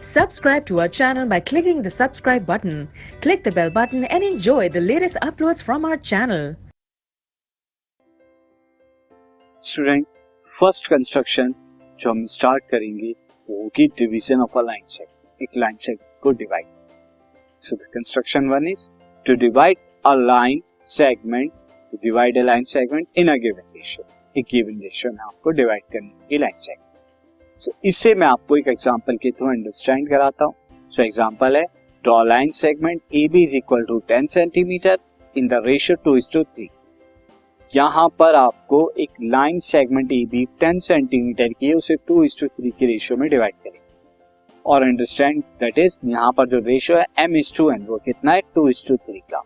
Subscribe to our channel by clicking the subscribe button. Click the bell button and enjoy the latest uploads from our channel. Student, first construction जो हम start करेंगे वो होगी division of a line segment. एक line segment को divide. So the construction one is to divide a line segment, to divide a line segment in a given ratio. एक given ratio में आपको डिवाइड करनी है लाइन सेगमेंट। सो इससे मैं आपको एक एग्जांपल के थ्रू अंडरस्टैंड कराता हूँ। सो एग्जांपल है, draw line segment AB is equal to 10 centimetre in the ratio 2:3। यहाँ पर आपको एक लाइन सेगमेंट AB 10 सेंटीमीटर की है, उसे 2:3 के रेशियो में डिवाइड करेंगे। और अंडरस्टैंड दैट इज यहाँ पर जो रेशियो है M:2N, वो कितना है 2:3 का।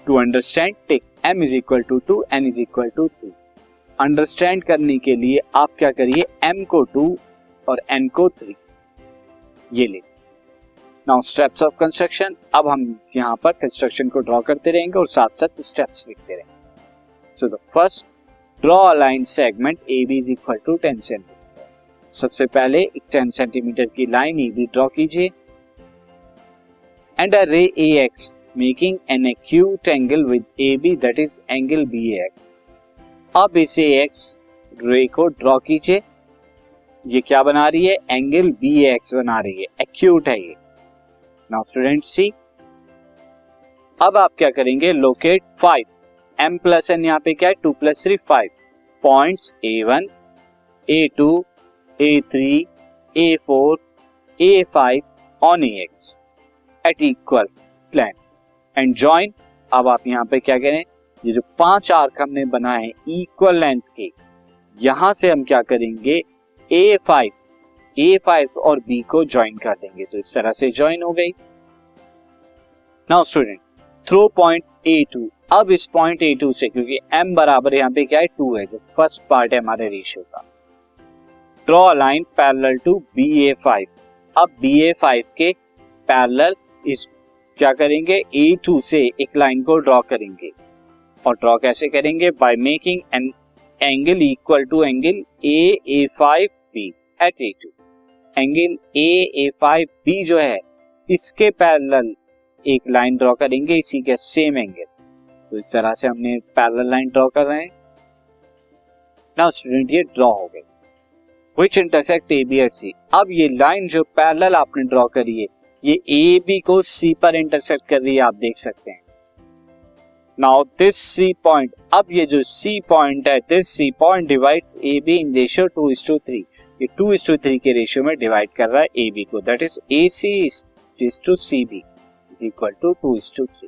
To understand take M is equal to 2, N is equal to 3। Understand करने के लिए आप क्या करिए, M को 2 और N को 3 ये ले। Now steps of construction. अब हम यहाँ पर कंस्ट्रक्शन को ड्रॉ करते रहेंगे और साथ साथ स्टेप्स लिखते रहेंगे। So the first, draw a line segment AB is equal to 10 centimetre. सबसे पहले एक 10 सेंटीमीटर की लाइन AB ड्रॉ कीजिए and a ray AX making an acute angle with AB that is angle BAX। अब इस AX रे को draw कीजिए। ये क्या बना रही है, एंगल BAX बना रही है, एक्यूट है ये। नाउ स्टूडेंट सी, अब आप क्या करेंगे, लोकेट 5 M प्लस N यहाँ पे क्या है 2 + 3 5 points A1, A2, A3, A4, A5 on AX at equal plane and join. अब आप यहाँ पे क्या करें, ये जो 5 आर्क हमने बनाए हैं इक्वल लेंथ के, यहां से हम क्या करेंगे, A5 और B को ज्वाइन कर देंगे। तो इस तरह से ज्वाइन हो गई। Now student, through point A2। अब इस पॉइंट A2 से, क्योंकि M बराबर यहाँ पे क्या है 2 है, जो फर्स्ट पार्ट है हमारे रेशियो का, draw line parallel to BA5। अब BA5 के पैरेलल इस क्या करेंगे, A2 से एक लाइन को ड्रॉ करेंगे। और ड्रॉ कैसे करेंगे, by making an angle equal to angle AA5B at A2। Angle AA5B जो है इसके पैरेलल एक लाइन ड्रॉ करेंगे, इसी के सेम एंगल। तो इस तरह से हमने पैरेलल लाइन ड्रॉ कर रहे हैं। नाउ स्टूडेंट, ये ड्रॉ हो गई which intersect AB at C। अब ये लाइन जो पैरेलल आपने ड्रॉ करी है, ये AB को C पर इंटरसेक्ट कर रही है, आप देख सकते हैं। नाउ दिस C पॉइंट, अब ये जो C पॉइंट है, this C point divides AB in ratio 2:3। ये 2:3 के रेशियो में डिवाइड कर रहा है AB को, that is AC is to CB is equal to 2:3।